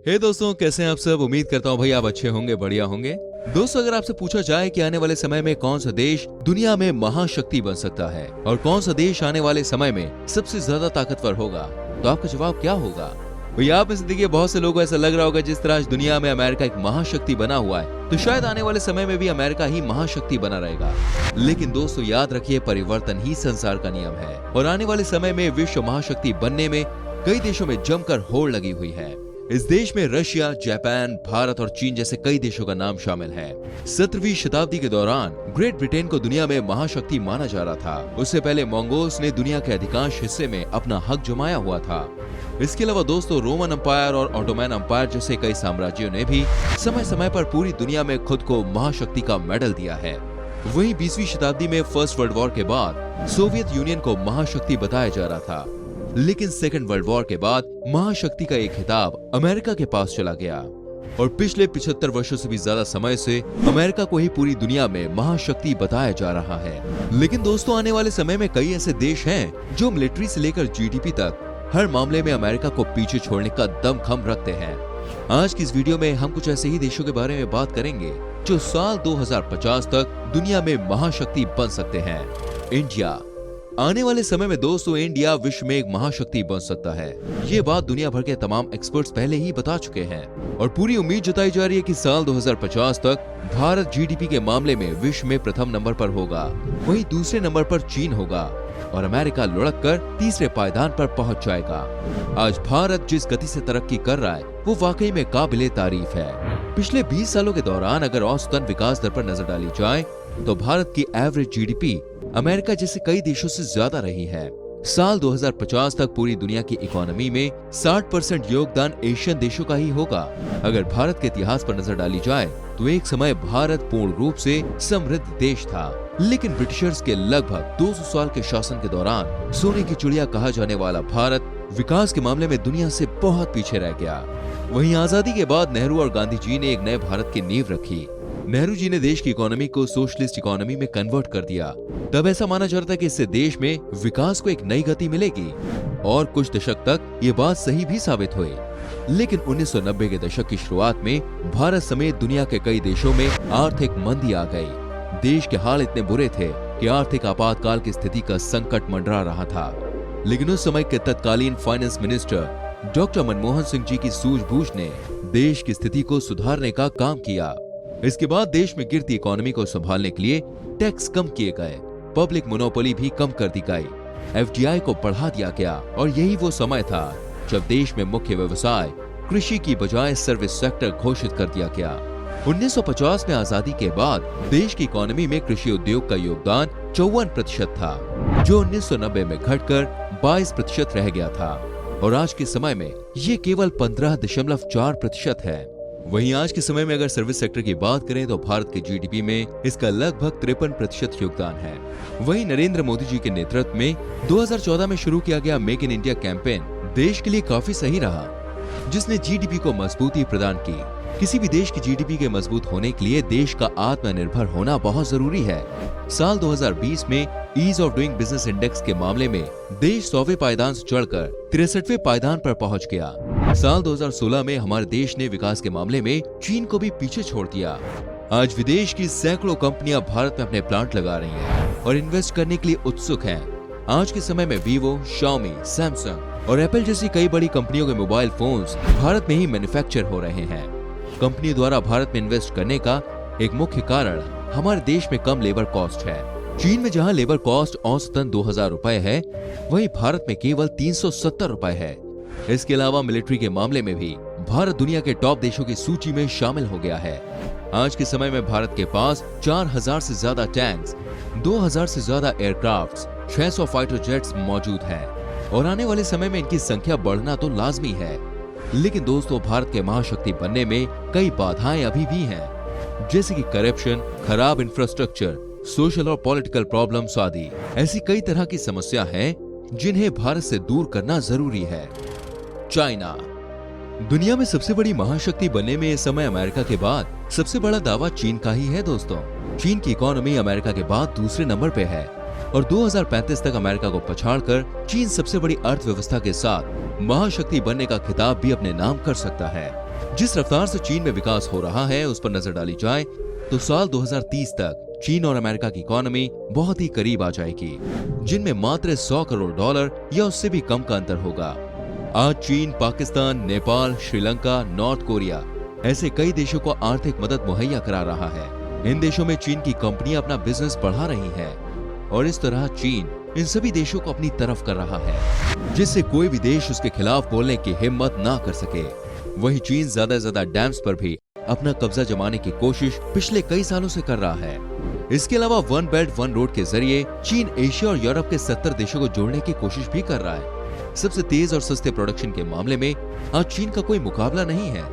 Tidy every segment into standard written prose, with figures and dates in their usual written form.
हे दोस्तों, कैसे हैं आप सब। उम्मीद करता हूँ भाई आप अच्छे होंगे, बढ़िया होंगे। दोस्तों, अगर आपसे पूछा जाए कि आने वाले समय में कौन सा देश दुनिया में महाशक्ति बन सकता है और कौन सा देश आने वाले समय में सबसे ज्यादा ताकतवर होगा, तो आपका जवाब क्या होगा। भैया आप में से देखिए, बहुत से लोगों को ऐसा लग रहा होगा जिस तरह आज दुनिया में अमेरिका एक महाशक्ति बना हुआ है, तो शायद आने वाले समय में भी अमेरिका ही महाशक्ति बना रहेगा। लेकिन दोस्तों याद रखिए, परिवर्तन ही संसार का नियम है और आने वाले समय में विश्व महाशक्ति बनने में कई देशों में जमकर होड़ लगी हुई है। इस देश में रशिया, जापान, भारत और चीन जैसे कई देशों का नाम शामिल है। 17वीं शताब्दी के दौरान ग्रेट ब्रिटेन को दुनिया में महाशक्ति माना जा रहा था। उससे पहले मंगोल्स ने दुनिया के अधिकांश हिस्से में अपना हक जमाया हुआ था। इसके अलावा दोस्तों रोमन अंपायर और ऑटोमन अंपायर जैसे कई साम्राज्यों ने भी समय समय पर पूरी दुनिया में खुद को महाशक्ति का मेडल दिया है। वहीं 20वीं शताब्दी में फर्स्ट वर्ल्ड वॉर के बाद सोवियत यूनियन को महाशक्ति बताया जा रहा था, लेकिन सेकेंड वर्ल्ड वॉर के बाद महाशक्ति का एक खिताब अमेरिका के पास चला गया और पिछले 75 वर्षों से भी ज्यादा समय से अमेरिका को ही पूरी दुनिया में महाशक्ति बताया जा रहा है। लेकिन दोस्तों आने वाले समय में कई ऐसे देश हैं जो मिलिट्री से लेकर जीडीपी तक हर मामले में अमेरिका को पीछे छोड़ने का दमखम रखते हैं। आज की इस वीडियो में हम कुछ ऐसे ही देशों के बारे में बात करेंगे जो साल 2050 तक दुनिया में महाशक्ति बन सकते हैं। इंडिया। आने वाले समय में दोस्तों इंडिया विश्व में एक महाशक्ति बन सकता है। ये बात दुनिया भर के तमाम एक्सपर्ट्स पहले ही बता चुके हैं और पूरी उम्मीद जताई जा रही है कि साल 2050 तक भारत जीडीपी के मामले में विश्व में प्रथम नंबर पर होगा, वहीं दूसरे नंबर पर चीन होगा और अमेरिका लुढ़क कर तीसरे पायदान पर पहुंच जाएगा। आज भारत जिस गति से तरक्की कर रहा है वो वाकई में काबिले तारीफ है। पिछले 20 सालों के दौरान अगर औसतन विकास दर पर नजर डाली जाए तो भारत की एवरेज जीडीपी अमेरिका जैसे कई देशों से ज्यादा रही है। साल 2050 तक पूरी दुनिया की इकोनॉमी में 60% योगदान एशियन देशों का ही होगा। अगर भारत के इतिहास पर नजर डाली जाए तो एक समय भारत पूर्ण रूप से समृद्ध देश था, लेकिन ब्रिटिशर्स के लगभग 200 साल के शासन के दौरान सोने की चिड़िया कहा जाने वाला भारत विकास के मामले में दुनिया से बहुत पीछे रह गया। वहीं आजादी के बाद नेहरू और गांधी जी ने एक नए भारत की नींव रखी। नेहरू जी ने देश की इकोनॉमी को सोशलिस्ट इकोनॉमी में कन्वर्ट कर दिया। तब ऐसा माना जाता था कि इससे देश में विकास को एक नई गति मिलेगी और कुछ दशक तक ये बात सही भी साबित हुई। लेकिन 1990 के दशक की शुरुआत में भारत समेत दुनिया के कई देशों में आर्थिक मंदी आ गई। देश के हाल इतने बुरे थे कि आर्थिक आपातकाल की स्थिति का संकट मंडरा रहा था। लेकिन उस समय के तत्कालीन finance minister doctor Manmohan Singh ji की सूझबूझ ने देश की स्थिति को सुधारने का काम किया। इसके बाद देश में गिरती इकोनॉमी को संभालने के लिए टैक्स कम किए गए, पब्लिक मोनोपोली भी कम कर दी गई, एफडीआई को बढ़ा दिया गया और यही वो समय था जब देश में मुख्य व्यवसाय कृषि की बजाय सर्विस सेक्टर घोषित कर दिया गया। 1950 में आजादी के बाद देश की इकोनॉमी में कृषि उद्योग का योगदान 54% था, जो 1990 में घटकर 22% रह गया था और आज के समय में ये केवल 15.4% है। वहीं आज के समय में अगर सर्विस सेक्टर की बात करें तो भारत के जीडीपी में इसका लगभग 53% योगदान है। वहीं नरेंद्र मोदी जी के नेतृत्व में 2014 में शुरू किया गया मेक इन इंडिया कैंपेन देश के लिए काफी सही रहा, जिसने जीडीपी को मजबूती प्रदान की। किसी भी देश की जीडीपी के मजबूत होने के लिए देश का आत्मनिर्भर होना बहुत जरूरी है। साल 2020 में ease of doing business index के मामले में देश 100वें पायदान से चढ़कर 63वें पायदान पर पहुंच गया। साल 2016 में हमारे देश ने विकास के मामले में चीन को भी पीछे छोड़ दिया। आज विदेश की सैकड़ों कंपनियां भारत में अपने प्लांट लगा रही हैं और इन्वेस्ट करने के लिए उत्सुक हैं। आज के समय में वीवो, शाओमी, सैमसंग और एप्पल जैसी कई बड़ी कंपनियों के मोबाइल फोन्स भारत में ही मैन्युफैक्चर हो रहे हैं। कंपनी द्वारा भारत में इन्वेस्ट करने का एक मुख्य कारण हमारे देश में कम लेबर कॉस्ट है। चीन में जहां लेबर कॉस्ट औसतन 2000 रुपए है, वहीं भारत में केवल 370 रुपए है। इसके अलावा मिलिट्री के मामले में भी भारत दुनिया के टॉप देशों की सूची में शामिल हो गया है। आज के समय में भारत के पास 4000 से ज्यादा टैंक्स, 2000 से ज्यादा एयरक्राफ्ट्स, 600 फाइटर जेट्स मौजूद हैं और आने वाले समय में इनकी संख्या बढ़ना तो लाजमी है। लेकिन दोस्तों भारत के महाशक्ति बनने में कई बाधाएं अभी भी हैं, जैसे कि करप्शन, खराब इंफ्रास्ट्रक्चर, सोशल और पॉलिटिकल प्रॉब्लम्स आदि। ऐसी कई तरह की समस्या हैं जिन्हें भारत से दूर करना जरूरी है। चाइना। दुनिया में सबसे बड़ी महाशक्ति बनने में इस समय अमेरिका के बाद सबसे बड़ा दावा चीन का ही है दोस्तों। चीन की इकोनॉमी अमेरिका के बाद दूसरे नंबर पे है और 2035 तक अमेरिका को पछाड़कर चीन सबसे बड़ी अर्थव्यवस्था के साथ महाशक्ति बनने का खिताब भी अपने नाम कर सकता है। जिस रफ्तार से चीन में विकास हो रहा है उस पर नजर डाली जाए तो साल 2030 तक चीन और अमेरिका की इकोनॉमी बहुत ही करीब आ जाएगी, जिनमें मात्र $100 करोड़ या उससे भी कम का अंतर होगा। आज चीन, पाकिस्तान, नेपाल, श्रीलंका, नॉर्थ कोरिया ऐसे कई देशों को आर्थिक मदद मुहैया करा रहा है। इन देशों में चीन की कंपनियां अपना बिजनेस बढ़ा रही हैं और इस तरह चीन इन सभी देशों को अपनी तरफ कर रहा है, जिससे कोई भी देश उसके खिलाफ बोलने की हिम्मत ना कर सके। वही चीन ज्यादा से ज्यादा डैम्स पर भी अपना कब्जा जमाने की कोशिश पिछले कई सालों से कर रहा है। इसके अलावा वन बेल्ट वन रोड के जरिए चीन एशिया और यूरोप के 70 देशों को जोड़ने की कोशिश भी कर रहा है। सबसे तेज और सस्ते प्रोडक्शन के मामले में आज चीन का कोई मुकाबला नहीं है।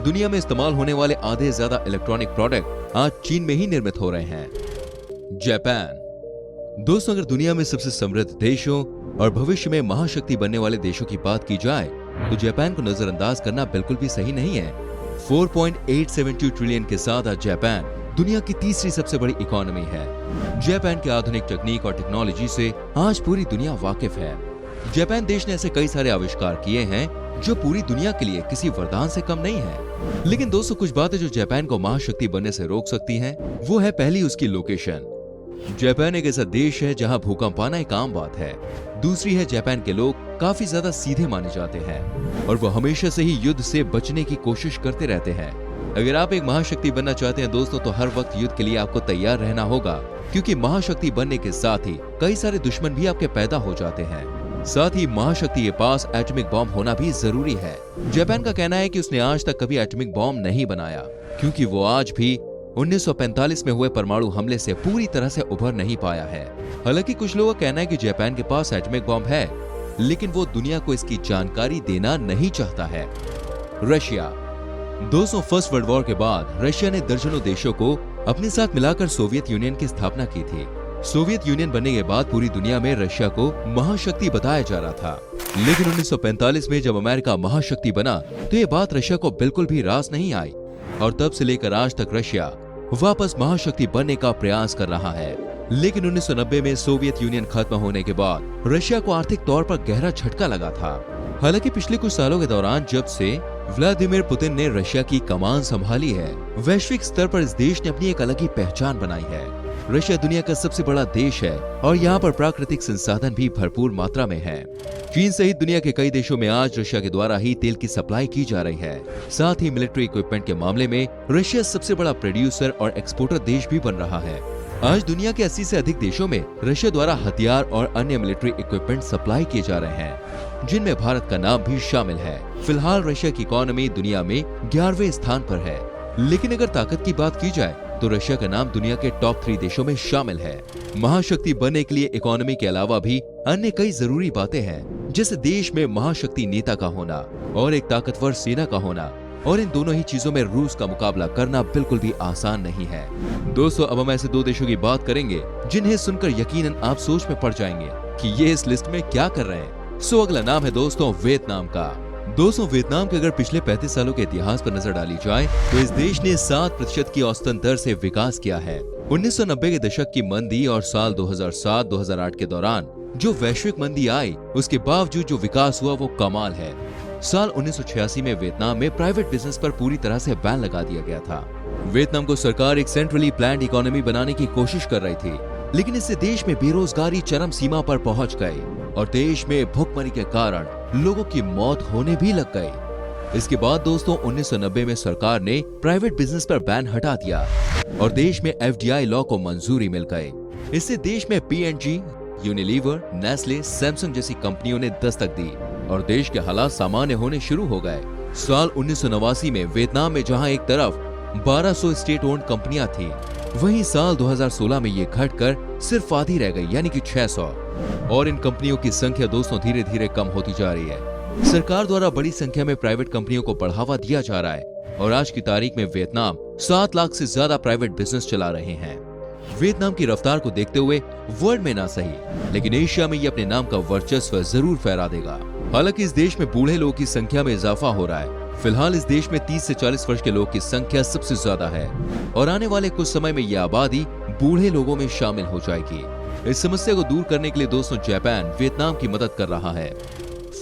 दुनिया में इस्तेमाल होने वाले आधे से ज्यादा इलेक्ट्रॉनिक प्रोडक्ट आज चीन में ही निर्मित हो रहे हैं। जापान। दोस्तों, अगर दुनिया में सबसे समृद्ध देशों और भविष्य में महाशक्ति बनने वाले देशों की बात की जाए तो जापान को नजरअंदाज करना बिल्कुल भी सही नहीं है। 4.872 ट्रिलियन के साथ आज जापान दुनिया की तीसरी सबसे बड़ी इकोनॉमी है। जापान के आधुनिक तकनीक और टेक्नोलॉजी से आज पूरी दुनिया वाकिफ है। जापान देश ने ऐसे कई सारे आविष्कार किए हैं जो पूरी दुनिया के लिए किसी वरदान से कम नहीं है। लेकिन दोस्तों, कुछ बातें जो जापान को महाशक्ति बनने से रोक सकती हैं, वो है पहली उसकी लोकेशन। जापान एक ऐसा देश है जहां भूकंप आना एक आम बात है। दूसरी है जापान के लोग काफी ज्यादा सीधे माने जाते हैं और वो हमेशा से ही युद्ध से बचने की कोशिश करते रहते हैं। अगर आप एक महाशक्ति बनना चाहते हैं दोस्तों, तो हर वक्त युद्ध के लिए आपको तैयार रहना होगा, क्योंकि महाशक्ति बनने के साथ ही कई सारे दुश्मन भी आपके पैदा हो जाते हैं। साथ ही महाशक्ति के पास एटॉमिक बॉम्ब होना भी जरूरी है। जापान का कहना है कि उसने आज तक कभी एटॉमिक बॉम्ब नहीं बनाया, क्योंकि वो आज भी 1945 में हुए परमाणु हमले से पूरी तरह से उभर नहीं पाया है। हालांकि कुछ लोगों का कहना है कि जापान के पास एटॉमिक बॉम्ब है, लेकिन वो दुनिया को इसकी जानकारी देना नहीं चाहता है। रशिया। दोस्तों, फर्स्ट वर्ल्ड वॉर के बाद रशिया ने दर्जनों देशों को अपने साथ मिलाकर सोवियत यूनियन की स्थापना की थी। सोवियत यूनियन बनने के बाद पूरी दुनिया में रशिया को महाशक्ति बताया जा रहा था। लेकिन 1945 में जब अमेरिका महाशक्ति बना तो ये बात रशिया को बिल्कुल भी रास नहीं आई और तब से लेकर आज तक रशिया वापस महाशक्ति बनने का प्रयास कर रहा है। लेकिन 1990 में सोवियत यूनियन खत्म होने के बाद रशिया को आर्थिक तौर पर गहरा झटका लगा था। हालांकि पिछले कुछ सालों के दौरान जब से व्लादिमीर पुतिन ने रशिया की कमान संभाली है, वैश्विक स्तर पर इस देश ने अपनी एक अलग ही पहचान बनाई है। रशिया दुनिया का सबसे बड़ा देश है और यहाँ पर प्राकृतिक संसाधन भी भरपूर मात्रा में है। चीन सहित दुनिया के कई देशों में आज रशिया के द्वारा ही तेल की सप्लाई की जा रही है। साथ ही मिलिट्री इक्विपमेंट के मामले में रशिया सबसे बड़ा प्रोड्यूसर और एक्सपोर्टर देश भी बन रहा है। आज दुनिया के 80 से अधिक देशों में रशिया द्वारा हथियार और अन्य मिलिट्री इक्विपमेंट सप्लाई किए जा रहे हैं, जिनमें भारत का नाम भी शामिल है। फिलहाल रशिया की इकोनॉमी दुनिया में 11वें स्थान पर है, लेकिन अगर ताकत की बात की जाए तो रशिया का नाम दुनिया के टॉप 3 देशों में शामिल है। महाशक्ति बनने के लिए इकोनॉमी के अलावा भी अन्य कई जरूरी बातें हैं, जैसे देश में महाशक्ति नेता का होना और एक ताकतवर सेना का होना, और इन दोनों ही चीजों में रूस का मुकाबला करना बिल्कुल भी आसान नहीं है। दोस्तों, अब हम ऐसे 2 देशों की बात करेंगे जिन्हें सुनकर यकीनन आप सोच में पड़ जाएंगे कि ये इस लिस्ट में क्या कर रहे हैं। सो अगला नाम है दोस्तों वियतनाम का। दोस्तों, वियतनाम के अगर पिछले 35 सालों के इतिहास पर नजर डाली जाए तो इस देश ने 7% की औसतन दर से विकास किया है। 1990 के दशक की मंदी और साल 2007-2008 के दौरान जो वैश्विक मंदी आई, उसके बावजूद जो विकास हुआ वो कमाल है। साल 1986 में वियतनाम में प्राइवेट बिजनेस पर पूरी तरह से बैन लगा दिया गया था। वियतनाम को सरकार एक सेंट्रली प्लान्ड इकोनॉमी बनाने की कोशिश कर रही थी, लेकिन इससे देश में बेरोजगारी चरम सीमा पर पहुंच गई और देश में भुखमरी के कारण लोगों की मौत होने भी लग गई। इसके बाद दोस्तों 1990 में सरकार ने प्राइवेट बिजनेस पर बैन हटा दिया और देश में FDI लॉ को मंजूरी मिल गई। इससे देश में P&G, यूनिलीवर, नेस्ले, सैमसंग जैसी कंपनियों ने दस्तक दी और देश के हालात सामान्य होने शुरू हो गए। साल 1989 में वियतनाम में जहां एक तरफ 1200 स्टेट ओन्ड कंपनियां थी, वहीं साल 2016 में ये घटकर सिर्फ आधी रह गई, यानी कि 600। और इन कंपनियों की संख्या दोस्तों धीरे धीरे कम होती जा रही है। सरकार द्वारा बड़ी संख्या में प्राइवेट कंपनियों को बढ़ावा दिया जा रहा है और आज की तारीख में वियतनाम 7 लाख से ज्यादा प्राइवेट बिजनेस चला रहे हैं। वियतनाम की रफ्तार को देखते हुए वर्ल्ड में ना सही, लेकिन एशिया में ये अपने नाम का वर्चस्व जरूर फहरा देगा। हालांकि इस देश में बूढ़े लोगों की संख्या में इजाफा हो रहा है फिलहाल इस देश में 30 से 40 वर्ष के लोग की संख्या सबसे ज्यादा है और आने वाले कुछ समय में यह आबादी बूढ़े लोगों में शामिल हो जाएगी। इस समस्या को दूर करने के लिए दोस्तों जापान वियतनाम की मदद कर रहा है।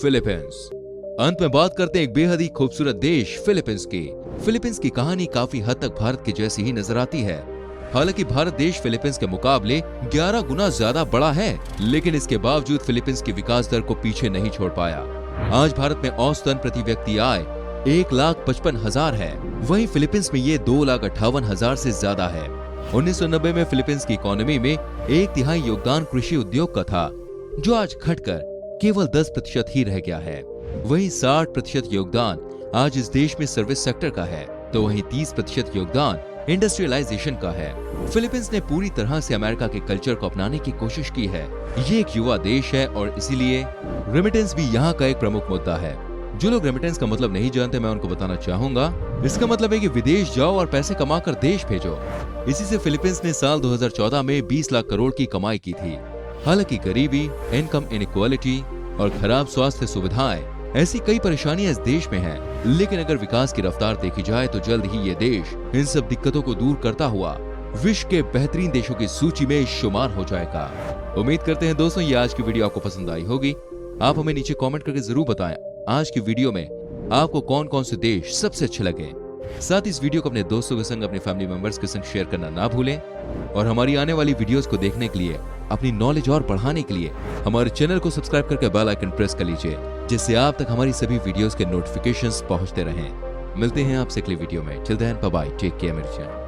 फिलीपींस। अंत में बात करते हैं एक बेहद ही खूबसूरत देश फिलीपींस की। फिलीपींस की कहानी काफी हद तक भारत की जैसी ही नजर आती है। हालांकि भारत देश फिलीपींस के मुकाबले 11 गुना ज्यादा बड़ा है, लेकिन इसके बावजूद फिलीपींस की विकास दर को पीछे नहीं छोड़ पाया। आज भारत में औसतन प्रति व्यक्ति आय 1,55,000 है, वहीं फिलीपींस में ये 2,58,000 से ज्यादा है। 1990 में फिलीपींस की इकोनॉमी में 1/3 योगदान कृषि उद्योग का था, जो आज घटकर केवल 10% ही रह गया है। वहीं 60% योगदान आज इस देश में सर्विस सेक्टर का है, तो वहीं 30% योगदान इंडस्ट्रियलाइजेशन का है। फिलीपींस ने पूरी तरह से अमेरिका के कल्चर को अपनाने की कोशिश की है। ये एक युवा देश है और इसीलिए रेमिटेंस भी यहाँ का एक प्रमुख मुद्दा है। जो लोग रेमिटेंस का मतलब नहीं जानते, मैं उनको बताना चाहूंगा, इसका मतलब है कि विदेश जाओ और पैसे कमाकर देश भेजो। इसी से फिलीपींस ने साल 2014 में 20 लाख करोड़ की कमाई की थी। हालांकि गरीबी, इनकम इनइक्वालिटी और खराब स्वास्थ्य सुविधाएं ऐसी कई परेशानियां इस देश में हैं, लेकिन अगर विकास की रफ्तार देखी जाए तो जल्द ही ये देश इन सब दिक्कतों को दूर करता हुआ विश्व के बेहतरीन देशों की सूची में शुमार हो जाएगा। उम्मीद करते हैं दोस्तों ये आज की वीडियो आपको पसंद आई होगी। आप हमें नीचे कमेंट करके जरूर बताएं आज की वीडियो में आपको कौन कौन से देश सबसे अच्छे लगे। साथ ही इस वीडियो को अपने दोस्तों के संग, अपने फैमिली मेंबर्स के संग शेयर करना ना भूलें और हमारी आने वाली वीडियोस को देखने के लिए, अपनी नॉलेज और बढ़ाने के लिए हमारे चैनल को सब्सक्राइब करके बेल आइकन प्रेस कर लीजिए, जिससे आप तक हमारी सभी वीडियोस के नोटिफिकेशंस पहुंचते रहें। मिलते हैं आपसे अगली वीडियो में। Till then bye bye, take care मेरे चैनल।